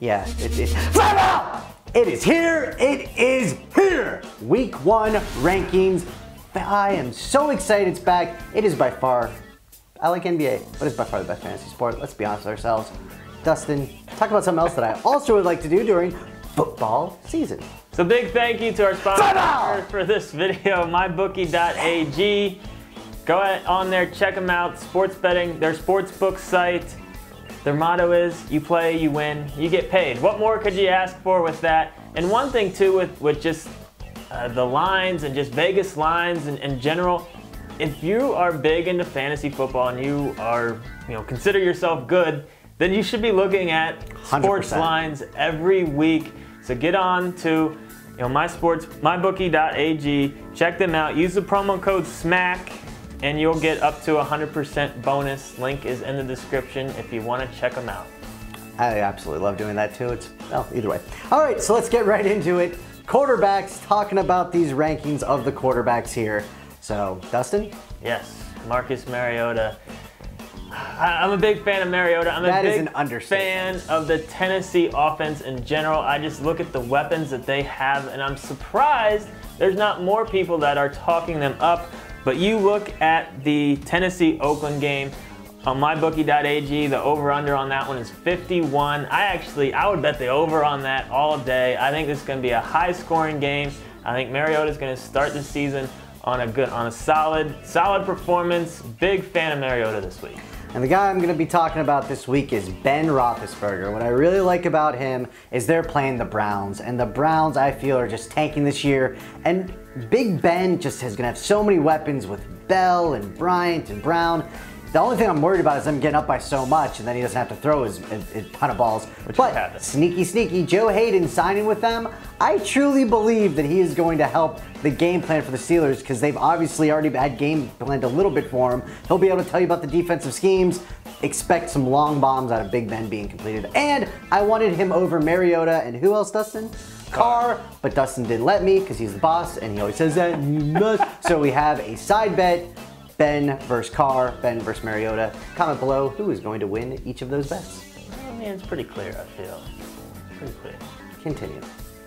Yeah, it is here. It is here. Week 1 rankings. I am so excited it's back. It is by far, I like NBA, but it's by far the best fantasy sport. Let's be honest with ourselves. Dustin, talk about something else that I also would like to do during football season. So big thank you to our sponsor for this video, mybookie.ag. Go on there, check them out. Sports betting, their sportsbook site. Their motto is, you play, you win, you get paid. What more could you ask for with that? And one thing too with just the lines and just Vegas lines in general, if you are big into fantasy football and you are, consider yourself good, then you should be looking at sports 100%. lines every week. So get on to mybookie.ag, check them out, use the promo code SMACK, and you'll get up to 100% bonus. Link is in the description if you want to check them out. I absolutely love doing that too. Either way. All right, so let's get right into it. Quarterbacks, talking about these rankings of the quarterbacks here. So, Dustin? Yes, Marcus Mariota. I'm a big fan of Mariota. I'm a big fan of the Tennessee offense in general. I just look at the weapons that they have, and I'm surprised there's not more people that are talking them up. But you look at the Tennessee-Oakland game on mybookie.ag, the over-under on that one is 51. I would bet the over on that all day. I think this is going to be a high-scoring game. I think Mariota is going to start the season on a solid performance. Big fan of Mariota this week. And the guy I'm going to be talking about this week is Ben Roethlisberger. What I really like about him is they're playing the Browns. And the Browns, I feel, are just tanking this year. And Big Ben just is going to have so many weapons with Bell and Bryant and Brown. The only thing I'm worried about is them getting up by so much, and then he doesn't have to throw a ton of balls. But sneaky, Joe Hayden signing with them, I truly believe that he is going to help the game plan for the Steelers because they've obviously already had game planned a little bit for him. He'll be able to tell you about the defensive schemes. Expect some long bombs out of Big Ben being completed. And I wanted him over Mariota and who else, Dustin? Carr, but Dustin didn't let me because he's the boss and he always says that. So we have a side bet. Ben versus Carr, Ben versus Mariota. Comment below who is going to win each of those bets. I mean, it's pretty clear, I feel. Pretty clear. Continue.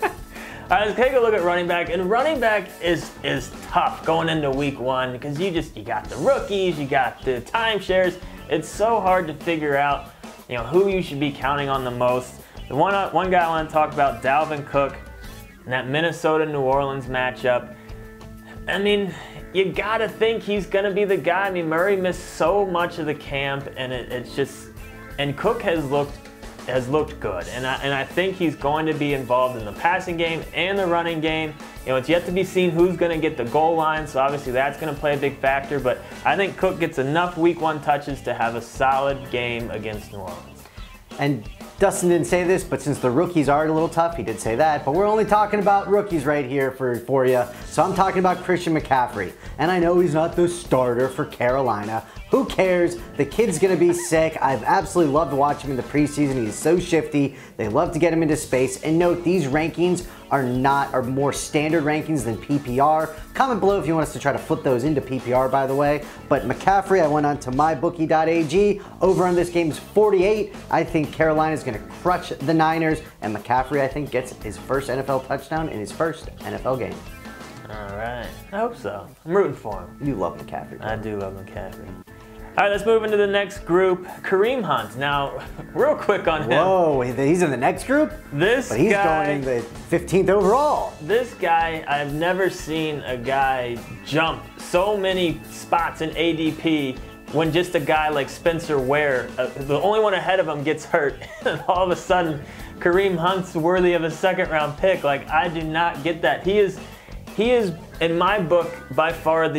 All right, let's take a look at running back. And running back is tough going into week 1 because you got the rookies, you got the timeshares. It's so hard to figure out, who you should be counting on the most. The one guy I want to talk about, Dalvin Cook, and that Minnesota-New Orleans matchup. I mean, you gotta think he's gonna be the guy. I mean, Murray missed so much of the camp, and and Cook has looked good, and I think he's going to be involved in the passing game and the running game. It's yet to be seen who's gonna get the goal line, so obviously that's gonna play a big factor. But I think Cook gets enough week 1 touches to have a solid game against New Orleans. And Dustin didn't say this, but since the rookies are a little tough, he did say that. But we're only talking about rookies right here for you. So I'm talking about Christian McCaffrey. And I know he's not the starter for Carolina. Who cares? The kid's going to be sick. I've absolutely loved to watch him in the preseason. He's so shifty. They love to get him into space. And note, these rankings are more standard rankings than PPR. Comment below if you want us to try to flip those into PPR, by the way. But McCaffrey, I went on to mybookie.ag. Over on this game is 48. I think Carolina's going to crush the Niners. And McCaffrey, I think, gets his first NFL touchdown in his first NFL game. All right. I hope so. I'm rooting for him. You love McCaffrey. I do love McCaffrey. All right, let's move into the next group. Kareem Hunt. Now, real quick on him. Whoa, he's in the next group? But he's going in the 15th overall. This guy, I've never seen a guy jump so many spots in ADP when just a guy like Spencer Ware, the only one ahead of him, gets hurt. And all of a sudden, Kareem Hunt's worthy of a second-round pick. Like, I do not get that. He is, in my book, by far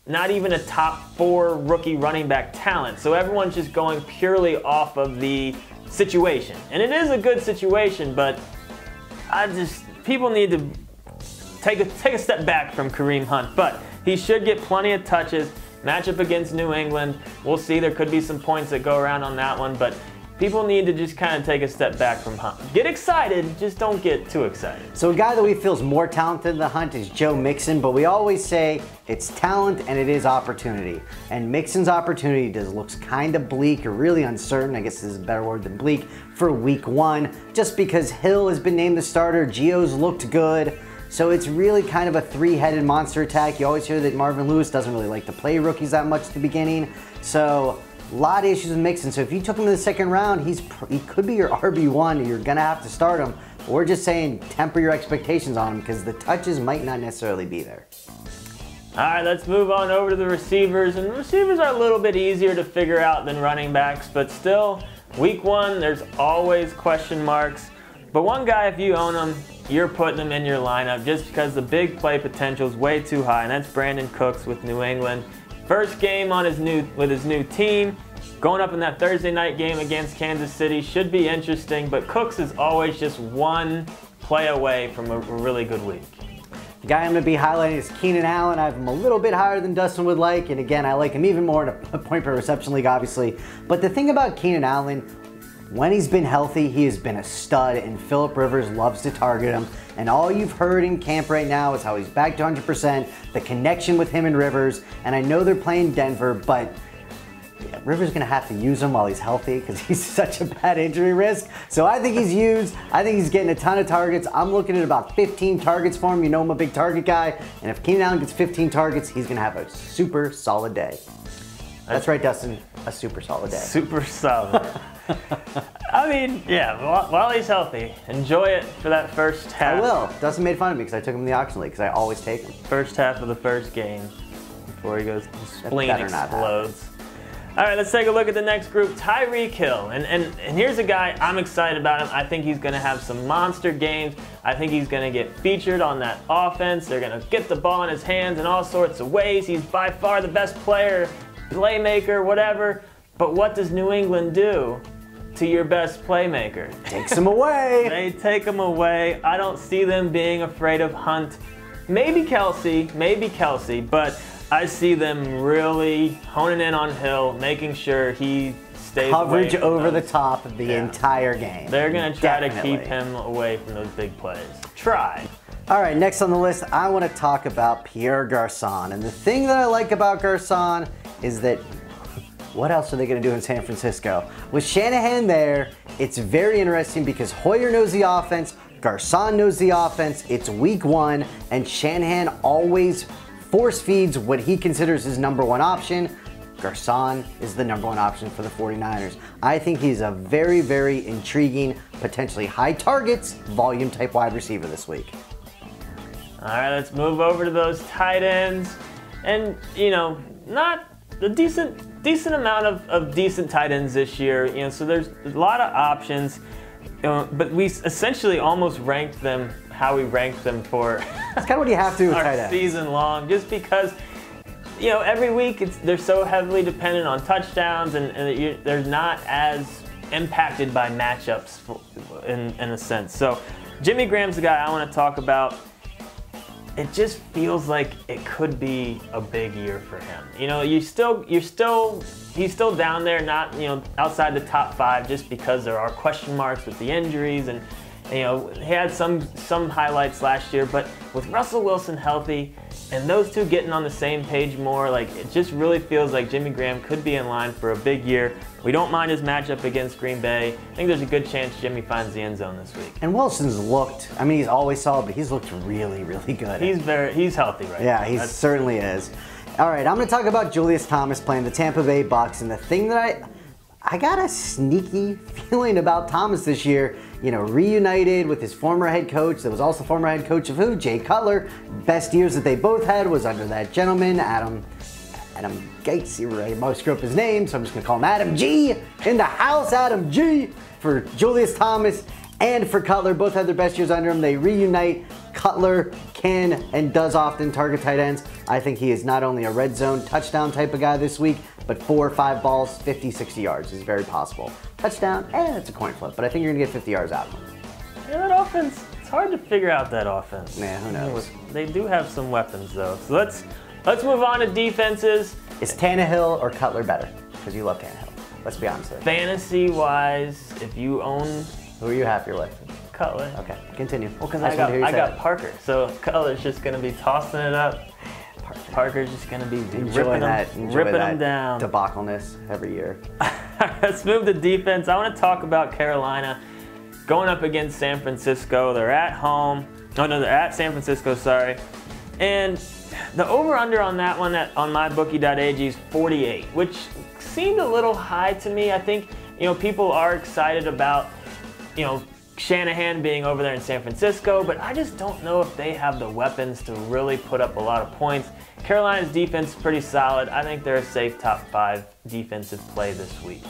not even a top 4 rookie running back talent. So everyone's just going purely off of the situation. And it is a good situation, but people need to take a step back from Kareem Hunt. But he should get plenty of touches. Matchup against New England. We'll see. There could be some points that go around on that one. But people need to just kind of take a step back from Hunt. Get excited, just don't get too excited. So a guy that we feel is more talented than Hunt is Joe Mixon, but we always say it's talent and it is opportunity. And Mixon's opportunity looks kind of bleak, or really uncertain, I guess this is a better word than bleak, for week 1, just because Hill has been named the starter, Gio's looked good. So it's really kind of a three-headed monster attack. You always hear that Marvin Lewis doesn't really like to play rookies that much at the beginning. So a lot of issues with Mixon. So if you took him in the second round, he could be your RB1. You're going to have to start him. But we're just saying temper your expectations on him because the touches might not necessarily be there. All right, let's move on over to the receivers. And receivers are a little bit easier to figure out than running backs, but still, week 1, there's always question marks. But one guy, if you own him, you're putting him in your lineup just because the big play potential is way too high, and that's Brandon Cooks with New England. First game on with his new team, going up in that Thursday night game against Kansas City should be interesting, but Cooks is always just one play away from a really good week. The guy I'm going to be highlighting is Keenan Allen. I have him a little bit higher than Dustin would like, and again, I like him even more in a point per reception league, obviously. But the thing about Keenan Allen, when he's been healthy, he has been a stud, and Phillip Rivers loves to target him. And all you've heard in camp right now is how he's back to 100%, the connection with him and Rivers. And I know they're playing Denver, but Rivers going to have to use him while he's healthy because he's such a bad injury risk. So I think he's used. I think he's getting a ton of targets. I'm looking at about 15 targets for him. You know I'm a big target guy. And if Keenan Allen gets 15 targets, he's going to have a super solid day. That's right, Dustin. A super solid day. Super solid. I mean, yeah, while he's healthy, enjoy it for that first half. I will. Dustin made fun of me because I took him in the auction league because I always take him. First half of the first game before he goes, his spleen explodes. All right, let's take a look at the next group, Tyreek Hill. And here's a guy, I'm excited about him. I think he's going to have some monster games. I think he's going to get featured on that offense. They're going to get the ball in his hands in all sorts of ways. He's by far the best player, playmaker, whatever. But what does New England do to your best playmaker? Takes him away. They take him away. I don't see them being afraid of Hunt. Maybe Kelsey, but I see them really honing in on Hill, making sure he stays coverage away from over those. the top of the entire game. They're going to try to keep him away from those big plays. Try. All right, next on the list, I want to talk about Pierre Garçon. And the thing that I like about Garçon is that what else are they going to do in San Francisco? With Shanahan there, it's very interesting because Hoyer knows the offense, Garçon knows the offense, it's week 1, and Shanahan always force feeds what he considers his #1 option. Garçon is the #1 option for the 49ers. I think he's a very, very intriguing, potentially high targets, volume type wide receiver this week. All right, let's move over to those tight ends. And, you know, not a decent amount of decent tight ends this year. You know, so there's a lot of options. But we essentially almost ranked them how we ranked them for That's kind of what you have to do with tight our ends. season long, just because, you know, every week they're so heavily dependent on touchdowns, and they're not as impacted by matchups in a sense. So Jimmy Graham's the guy I want to talk about. It just feels like it could be a big year for him. You know, he's still down there, not, you know, outside the top 5, just because there are question marks with the injuries, and you know, he had some highlights last year, but with Russell Wilson healthy and those two getting on the same page more, like, it just really feels like Jimmy Graham could be in line for a big year. We don't mind his matchup against Green Bay. I think there's a good chance Jimmy finds the end zone this week. And Wilson's looked, I mean, he's always solid, but he's looked really, really good. He's healthy right now. Yeah, he certainly is. All right, I'm going to talk about Julius Thomas playing the Tampa Bay Bucks, and the thing that I got a sneaky feeling about Thomas this year, you know, reunited with his former head coach that was also former head coach of who? Jay Cutler. Best years that they both had was under that gentleman, Adam Gates. I always screw up his name, so I'm just going to call him Adam G. In the house, Adam G. For Julius Thomas and for Cutler. Both had their best years under him. They reunite. Cutler can and does often target tight ends. I think he is not only a red zone touchdown type of guy this week, but 4 or 5 balls, 50, 60 yards is very possible. Touchdown, it's a coin flip, but I think you're going to get 50 yards out of him. Yeah, that offense, it's hard to figure out that offense. Yeah, who knows? They do have some weapons, though. So let's move on to defenses. Is Tannehill or Cutler better? Because you love Tannehill. Let's be honest here. Fantasy-wise, if you own... Who are you happier with? Cutler. Okay, continue. Well, because I got Parker, so Cutler's just going to be tossing it up. Parker's just going to be ripping them down. Debacleness every year. Let's move to defense. I want to talk about Carolina going up against San Francisco. They're at home. Oh, no, they're at San Francisco, sorry. And the over-under on that one on mybookie.ag is 48, which seemed a little high to me. I think, people are excited about, Shanahan being over there in San Francisco, but I just don't know if they have the weapons to really put up a lot of points. Carolina's defense is pretty solid. I think they're a safe top 5 defensive play this week.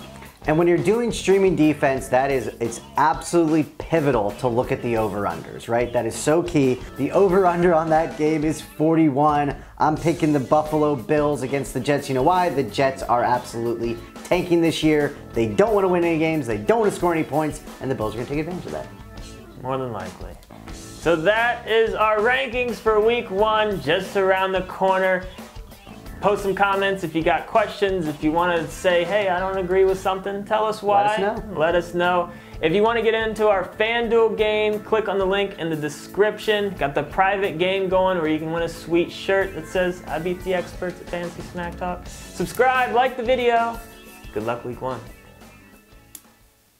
And when you're doing streaming defense, it's absolutely pivotal to look at the over-unders, right? That is so key. The over-under on that game is 41. I'm picking the Buffalo Bills against the Jets. You know why? The Jets are absolutely tanking this year. They don't want to win any games. They don't want to score any points, and the Bills are going to take advantage of that. More than likely. So that is our rankings for week 1, just around the corner. Post some comments if you got questions. If you want to say, hey, I don't agree with something, tell us why. Let us know. If you want to get into our FanDuel game, click on the link in the description. Got the private game going where you can win a sweet shirt that says, I beat the experts at Fantasy Smack Talk. Subscribe, like the video. Good luck week 1.